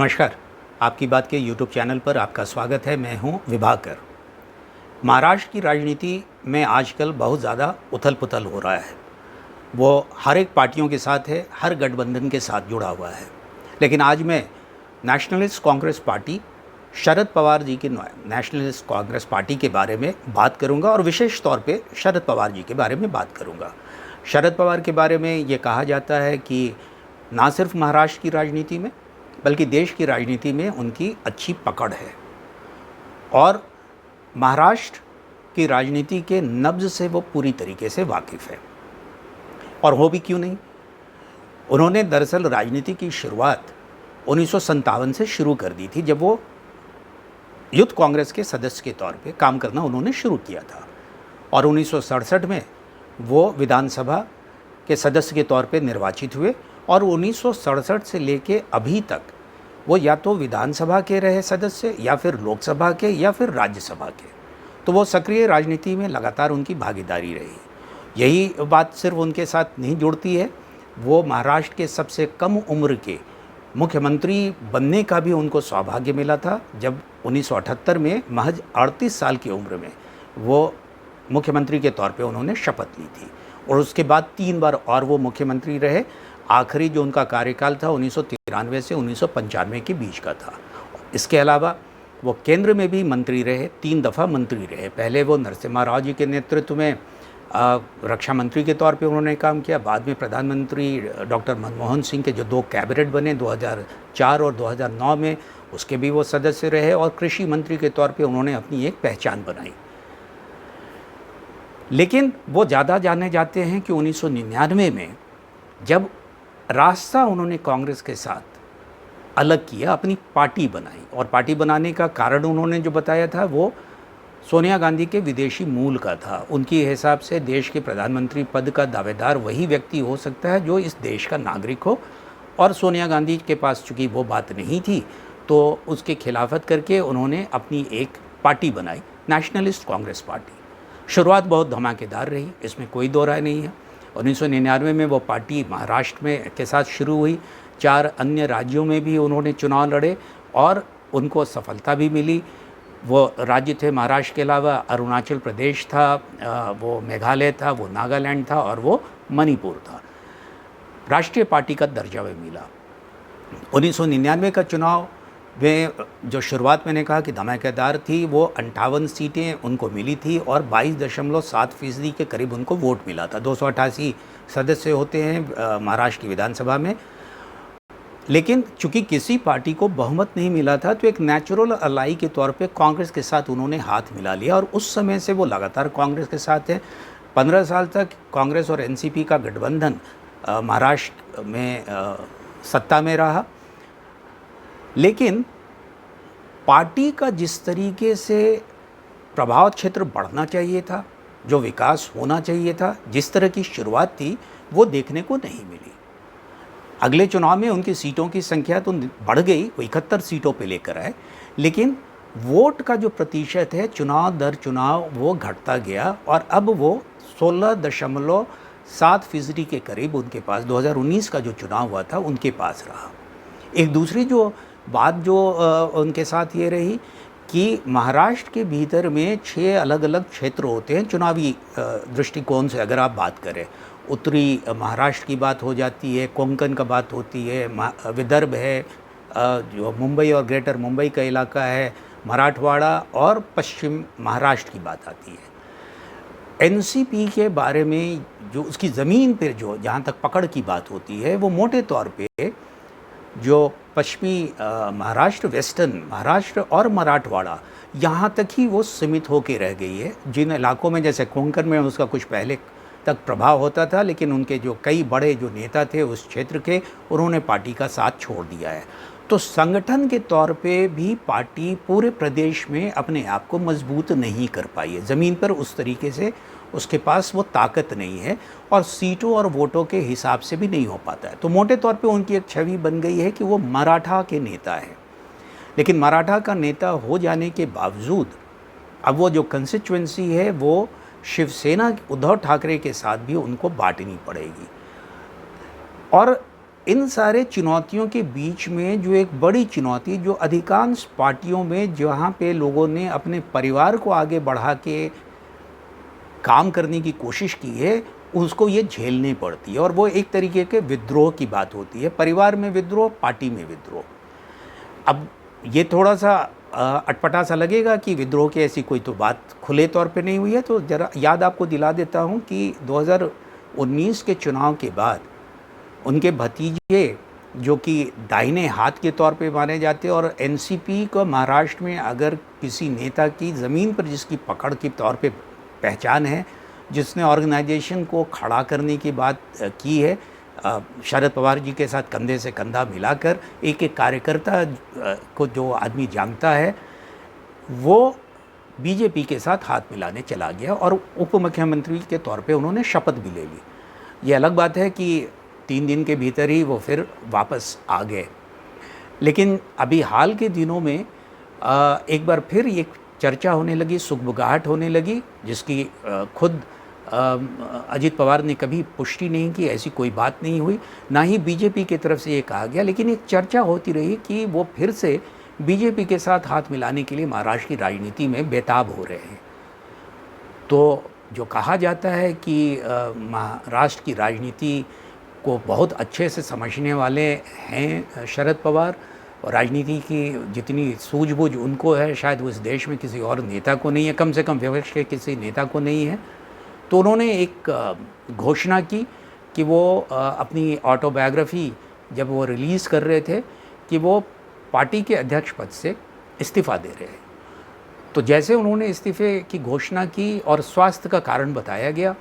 नमस्कार। आपकी बात के यूट्यूब चैनल पर आपका स्वागत है। मैं हूं विभाकर। महाराष्ट्र की राजनीति में आजकल बहुत ज़्यादा उथल-पुथल हो रहा है। वो हर एक पार्टियों के साथ है, हर गठबंधन के साथ जुड़ा हुआ है। लेकिन आज मैं नेशनलिस्ट कांग्रेस पार्टी, शरद पवार जी की नेशनलिस्ट कांग्रेस पार्टी के बारे में बात करूंगा और विशेष तौर पे शरद पवार जी के बारे में बात करूंगा। शरद पवार के बारे में ये कहा जाता है कि ना सिर्फ महाराष्ट्र की राजनीति में बल्कि देश की राजनीति में उनकी अच्छी पकड़ है और महाराष्ट्र की राजनीति के नब्ज़ से वो पूरी तरीके से वाकिफ़ है। और हो भी क्यों नहीं। उन्होंने दरअसल राजनीति की शुरुआत 1957 से शुरू कर दी थी, जब वो यूथ कांग्रेस के सदस्य के तौर पे काम करना उन्होंने शुरू किया था। और 1967 में वो विधानसभा के सदस्य के तौर पे निर्वाचित हुए और 1967 से लेके अभी तक वो या तो विधानसभा के रहे सदस्य या फिर लोकसभा के या फिर राज्यसभा के। तो वो सक्रिय राजनीति में लगातार उनकी भागीदारी रही। यही बात सिर्फ उनके साथ नहीं जुड़ती है, वो महाराष्ट्र के सबसे कम उम्र के मुख्यमंत्री बनने का भी उनको सौभाग्य मिला था, जब 1978 में महज 38 साल की उम्र में वो मुख्यमंत्री के तौर पे उन्होंने शपथ ली थी। और उसके बाद 3 बार और वो मुख्यमंत्री रहे। आखिरी जो उनका कार्यकाल था 1993 से 1995 के बीच का था। इसके अलावा वो केंद्र में भी मंत्री रहे, 3 दफ़ा मंत्री रहे। पहले वो नरसिम्हा राव जी के नेतृत्व में रक्षा मंत्री के तौर पे उन्होंने काम किया। बाद में प्रधानमंत्री डॉक्टर मनमोहन सिंह के जो 2 कैबिनेट बने 2004 और 2009 में, उसके भी वो सदस्य रहे और कृषि मंत्री के तौर पे उन्होंने अपनी एक पहचान बनाई। लेकिन वो ज़्यादा जाने जाते हैं कि 1999 में जब रास्ता उन्होंने कांग्रेस के साथ अलग किया, अपनी पार्टी बनाई। और पार्टी बनाने का कारण उन्होंने जो बताया था वो सोनिया गांधी के विदेशी मूल का था। उनके हिसाब से देश के प्रधानमंत्री पद का दावेदार वही व्यक्ति हो सकता है जो इस देश का नागरिक हो, और सोनिया गांधी के पास चूँकि वो बात नहीं थी तो उसके खिलाफत करके उन्होंने अपनी एक पार्टी बनाई, नेशनलिस्ट कांग्रेस पार्टी। शुरुआत बहुत धमाकेदार रही, इसमें कोई दो राय नहीं है। 1999 में वो पार्टी महाराष्ट्र में के साथ शुरू हुई। 4 अन्य राज्यों में भी उन्होंने चुनाव लड़े और उनको सफलता भी मिली। वो राज्य थे महाराष्ट्र के अलावा अरुणाचल प्रदेश था, वो मेघालय था, वो नागालैंड था और वो मणिपुर था। राष्ट्रीय पार्टी का दर्जा भी मिला। 1999 का चुनाव में जो शुरुआत मैंने कहा कि धमाकेदार थी, वो 58 सीटें उनको मिली थी और 22.7% के करीब उनको वोट मिला था। 288 सदस्य होते हैं महाराष्ट्र की विधानसभा में। लेकिन चूंकि किसी पार्टी को बहुमत नहीं मिला था तो एक नेचुरल अलाई के तौर पे कांग्रेस के साथ उन्होंने हाथ मिला लिया और उस समय से वो लगातार कांग्रेस के साथ है। 15 साल तक कांग्रेस और एनसीपी का गठबंधन महाराष्ट्र में सत्ता में रहा। लेकिन पार्टी का जिस तरीके से प्रभाव क्षेत्र बढ़ना चाहिए था, जो विकास होना चाहिए था, जिस तरह की शुरुआत थी, वो देखने को नहीं मिली। अगले चुनाव में उनकी सीटों की संख्या तो बढ़ गई, वो 71 सीटों पे लेकर आए, लेकिन वोट का जो प्रतिशत है चुनाव दर चुनाव वो घटता गया और अब वो 16.7% के करीब उनके पास 2019 का जो चुनाव हुआ था उनके पास रहा। एक दूसरी जो बात जो उनके साथ ये रही कि महाराष्ट्र के भीतर में 6 अलग अलग क्षेत्र होते हैं चुनावी दृष्टिकोण से। अगर आप बात करें, उत्तरी महाराष्ट्र की बात हो जाती है, कोंकण का बात होती है, विदर्भ है, जो मुंबई और ग्रेटर मुंबई का इलाका है, मराठवाड़ा और पश्चिम महाराष्ट्र की बात आती है। एनसीपी के बारे में जो उसकी ज़मीन पर जो जहाँ तक पकड़ की बात होती है, वो मोटे तौर पे जो पश्चिमी महाराष्ट्र, वेस्टर्न महाराष्ट्र और मराठवाड़ा, यहाँ तक ही वो सीमित होकर रह गई है। जिन इलाकों में जैसे कोंकण में उसका कुछ पहले तक प्रभाव होता था, लेकिन उनके जो कई बड़े जो नेता थे उस क्षेत्र के, उन्होंने पार्टी का साथ छोड़ दिया है। तो संगठन के तौर पे भी पार्टी पूरे प्रदेश में अपने आप को मजबूत नहीं कर पाई है। ज़मीन पर उस तरीके से उसके पास वो ताकत नहीं है और सीटों और वोटों के हिसाब से भी नहीं हो पाता है। तो मोटे तौर पे उनकी एक छवि बन गई है कि वो मराठा के नेता है। लेकिन मराठा का नेता हो जाने के बावजूद अब वो जो कंस्टिट्यूएंसी है वो शिवसेना उद्धव ठाकरे के साथ भी उनको बांटनी पड़ेगी। और इन सारे चुनौतियों के बीच में जो एक बड़ी चुनौती जो अधिकांश पार्टियों में जहाँ पे लोगों ने अपने परिवार को आगे बढ़ा के काम करने की कोशिश की है, उसको ये झेलनी पड़ती है और वो एक तरीके के विद्रोह की बात होती है। परिवार में विद्रोह, पार्टी में विद्रोह। अब ये थोड़ा सा अटपटा सा लगेगा कि विद्रोह की ऐसी कोई तो बात खुले तौर पे नहीं हुई है, तो ज़रा याद आपको दिला देता हूँ कि 2019 के चुनाव के बाद उनके भतीजे जो कि दाहिने हाथ के तौर पे माने जाते हैं और एनसीपी को महाराष्ट्र में अगर किसी नेता की ज़मीन पर जिसकी पकड़ के तौर पे पहचान है, जिसने ऑर्गेनाइजेशन को खड़ा करने की बात की है, शरद पवार जी के साथ कंधे से कंधा मिलाकर एक एक कार्यकर्ता को जो आदमी जानता है, वो बीजेपी के साथ हाथ मिलाने चला गया और उप मुख्यमंत्री के तौर पे उन्होंने शपथ भी ले ली। ये अलग बात है कि 3 दिन के भीतर ही वो फिर वापस आ गए। लेकिन अभी हाल के दिनों में एक बार फिर ये चर्चा होने लगी, सुगबुगाहट होने लगी, जिसकी खुद अजित पवार ने कभी पुष्टि नहीं की, ऐसी कोई बात नहीं हुई, ना ही बीजेपी की तरफ से ये कहा गया, लेकिन एक चर्चा होती रही कि वो फिर से बीजेपी के साथ हाथ मिलाने के लिए महाराष्ट्र की राजनीति में बेताब हो रहे हैं। तो जो कहा जाता है कि महाराष्ट्र की राजनीति को बहुत अच्छे से समझने वाले हैं शरद पवार, और राजनीति की जितनी सूझबूझ उनको है शायद उस देश में किसी और नेता को नहीं है, कम से कम विपक्ष के किसी नेता को नहीं है। तो उन्होंने एक घोषणा की कि वो अपनी ऑटोबायोग्राफी जब वो रिलीज़ कर रहे थे कि वो पार्टी के अध्यक्ष पद से इस्तीफ़ा दे रहे हैं। तो जैसे उन्होंने इस्तीफ़े की घोषणा की और स्वास्थ्य का कारण बताया गया,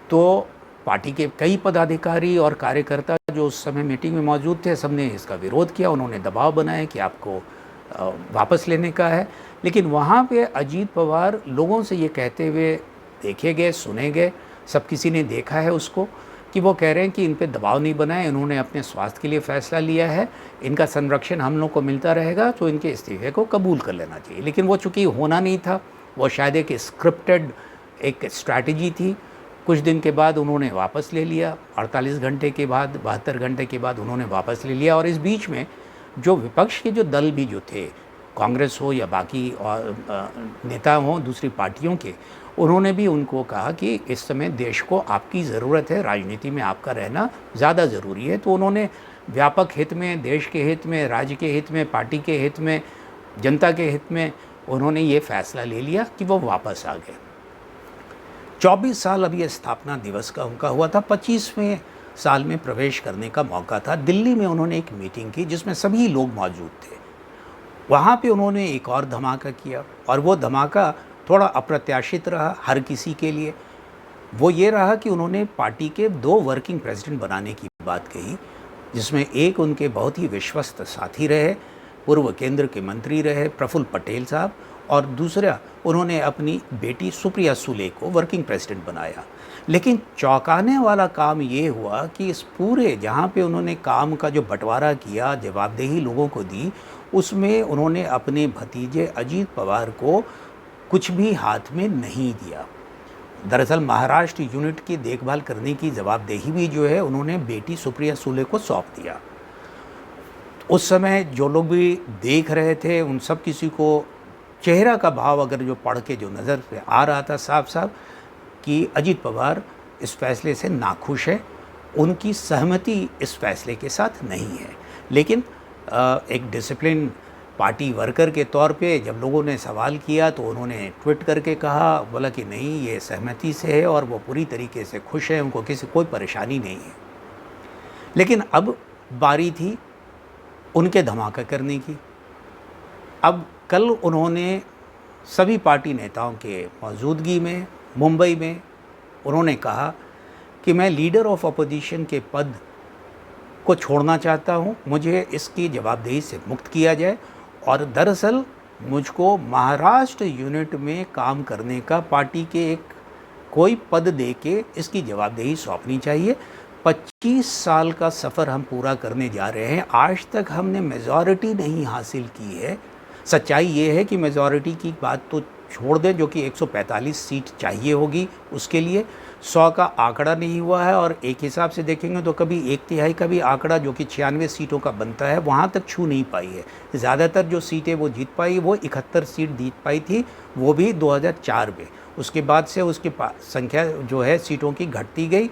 तो पार्टी के कई पदाधिकारी और कार्यकर्ता जो उस समय मीटिंग में मौजूद थे, सबने इसका विरोध किया। उन्होंने दबाव बनाया कि आपको वापस लेने का है। लेकिन वहाँ पे अजीत पवार लोगों से ये कहते हुए देखे गए, सुने गए, सब किसी ने देखा है उसको, कि वो कह रहे हैं कि इन पे दबाव नहीं बनाए, इन्होंने अपने स्वास्थ्य के लिए फ़ैसला लिया है, इनका संरक्षण हम लोग को मिलता रहेगा, तो इनके इस्तीफे को कबूल कर लेना चाहिए। लेकिन वो चूँकि होना नहीं था, वो शायद एक स्क्रिप्टेड एक स्ट्रैटेजी थी। कुछ दिन के बाद उन्होंने वापस ले लिया, 48 घंटे के बाद, 72 घंटे के बाद उन्होंने वापस ले लिया। और इस बीच में जो विपक्ष के जो दल भी जो थे, कांग्रेस हो या बाकी और नेता हों दूसरी पार्टियों के, उन्होंने भी उनको कहा कि इस समय देश को आपकी ज़रूरत है, राजनीति में आपका रहना ज़्यादा ज़रूरी है। तो उन्होंने व्यापक हित में, देश के हित में, राज्य के हित में, पार्टी के हित में, जनता के हित में उन्होंने ये फ़ैसला ले लिया कि वो वापस आ गए। 24 साल अभी स्थापना दिवस का उनका हुआ था, 25वें साल में प्रवेश करने का मौका था। दिल्ली में उन्होंने एक मीटिंग की जिसमें सभी लोग मौजूद थे। वहाँ पे उन्होंने एक और धमाका किया, और वो धमाका थोड़ा अप्रत्याशित रहा हर किसी के लिए। वो ये रहा कि उन्होंने पार्टी के 2 वर्किंग प्रेसिडेंट बनाने की बात कही, जिसमें एक उनके बहुत ही विश्वस्त साथी रहे, पूर्व केंद्र के मंत्री रहे प्रफुल्ल पटेल साहब, और दूसरा उन्होंने अपनी बेटी सुप्रिया सुले को वर्किंग प्रेसिडेंट बनाया। लेकिन चौंकाने वाला काम ये हुआ कि इस पूरे जहाँ पे उन्होंने काम का जो बंटवारा किया, जवाबदेही लोगों को दी, उसमें उन्होंने अपने भतीजे अजीत पवार को कुछ भी हाथ में नहीं दिया। दरअसल महाराष्ट्र यूनिट की देखभाल करने की जवाबदेही भी जो है उन्होंने बेटी सुप्रिया सुले को सौंप दिया। उस समय जो लोग भी देख रहे थे, उन सब किसी को चेहरा का भाव अगर जो पढ़ के जो नज़र पे आ रहा था साफ साफ कि अजीत पवार इस फैसले से नाखुश है, उनकी सहमति इस फैसले के साथ नहीं है। लेकिन एक डिसिप्लिन पार्टी वर्कर के तौर पे जब लोगों ने सवाल किया तो उन्होंने ट्वीट करके कहा, बोला कि नहीं, ये सहमति से है और वो पूरी तरीके से खुश है, उनको कोई परेशानी नहीं है। लेकिन अब बारी थी उनके धमाका करने की। अब कल उन्होंने सभी पार्टी नेताओं के मौजूदगी में मुंबई में उन्होंने कहा कि मैं लीडर ऑफ अपोजिशन के पद को छोड़ना चाहता हूं, मुझे इसकी जवाबदेही से मुक्त किया जाए, और दरअसल मुझको महाराष्ट्र यूनिट में काम करने का पार्टी के एक कोई पद दे के इसकी जवाबदेही सौंपनी चाहिए। 25 साल का सफ़र हम पूरा करने जा रहे हैं, आज तक हमने मेजॉरिटी नहीं हासिल की है। सच्चाई ये है कि मेजॉरिटी की बात तो छोड़ दें, जो कि 145 सीट चाहिए होगी उसके लिए। 100 का आंकड़ा नहीं हुआ है, और एक हिसाब से देखेंगे तो कभी 1/3 का भी आंकड़ा जो कि 96 सीटों का बनता है वहाँ तक छू नहीं पाई है। ज़्यादातर जो सीटें वो जीत पाई, वो 71 सीट जीत पाई थी, वो भी 2004 में। उसके बाद से उसकी संख्या जो है सीटों की घटती गई,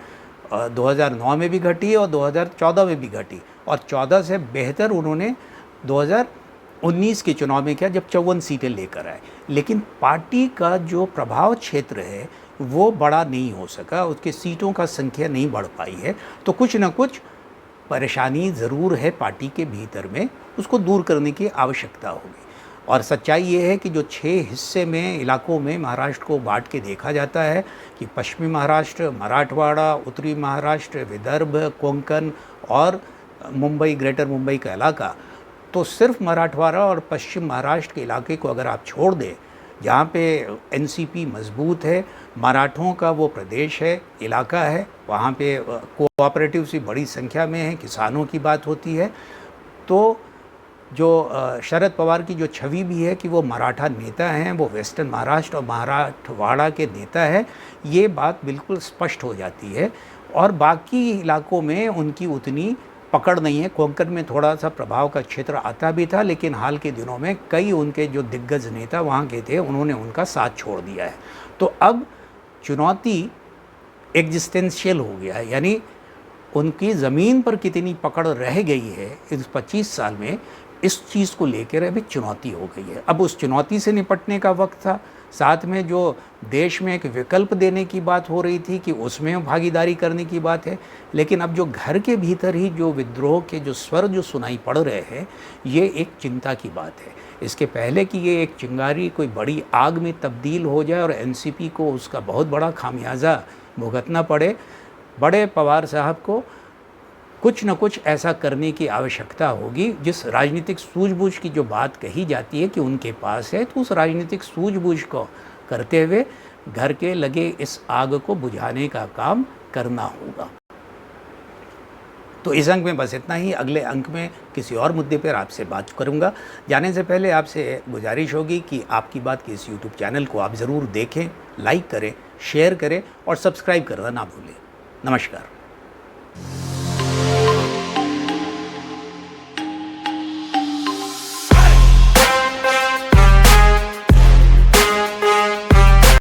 2009 में भी घटी और 2014 में भी घटी, और 14 से बेहतर उन्होंने 2019 के चुनाव में किया, जब 54 सीटें लेकर आए। लेकिन पार्टी का जो प्रभाव क्षेत्र है वो बड़ा नहीं हो सका, उसके सीटों का संख्या नहीं बढ़ पाई है। तो कुछ न कुछ परेशानी ज़रूर है पार्टी के भीतर में, उसको दूर करने की आवश्यकता होगी। और सच्चाई ये है कि जो 6 हिस्से में इलाकों में महाराष्ट्र को बांट के देखा जाता है कि पश्चिमी महाराष्ट्र, मराठवाड़ा, उत्तरी महाराष्ट्र, विदर्भ, कोंकण और मुंबई, ग्रेटर मुंबई का इलाका, तो सिर्फ मराठवाड़ा और पश्चिम महाराष्ट्र के इलाके को अगर आप छोड़ दें, जहाँ पे एनसीपी मजबूत है, मराठों का वो प्रदेश है, इलाका है, वहाँ पे कोऑपरेटिव्स भी बड़ी संख्या में हैं, किसानों की बात होती है, तो जो शरद पवार की जो छवि भी है कि वो मराठा नेता हैं, वो वेस्टर्न महाराष्ट्र और मराठवाड़ा के नेता हैं, ये बात बिल्कुल स्पष्ट हो जाती है। और बाकी इलाकों में उनकी उतनी पकड़ नहीं है। कोंकण में थोड़ा सा प्रभाव का क्षेत्र आता भी था, लेकिन हाल के दिनों में कई उनके जो दिग्गज नेता वहाँ के थे, उन्होंने उनका साथ छोड़ दिया है। तो अब चुनौती एग्जिस्टेंशियल हो गया है, यानी उनकी ज़मीन पर कितनी पकड़ रह गई है इस 25 साल में, इस चीज़ को लेकर अभी चुनौती हो गई है। अब उस चुनौती से निपटने का वक्त था। साथ में जो देश में एक विकल्प देने की बात हो रही थी कि उसमें भागीदारी करने की बात है, लेकिन अब जो घर के भीतर ही जो विद्रोह के जो स्वर जो सुनाई पड़ रहे हैं, ये एक चिंता की बात है। इसके पहले कि ये एक चिंगारी कोई बड़ी आग में तब्दील हो जाए और एनसीपी को उसका बहुत बड़ा खामियाजा भुगतना पड़े, बड़े पवार साहब को कुछ न कुछ ऐसा करने की आवश्यकता होगी। जिस राजनीतिक सूझबूझ की जो बात कही जाती है कि उनके पास है, तो उस राजनीतिक सूझबूझ को करते हुए घर के लगे इस आग को बुझाने का काम करना होगा। तो इस अंक में बस इतना ही। अगले अंक में किसी और मुद्दे पर आपसे बात करूंगा। जाने से पहले आपसे गुजारिश होगी कि आपकी बात के इस यूट्यूब चैनल को आप ज़रूर देखें, लाइक करें, शेयर करें और सब्सक्राइब करना ना भूलें। नमस्कार।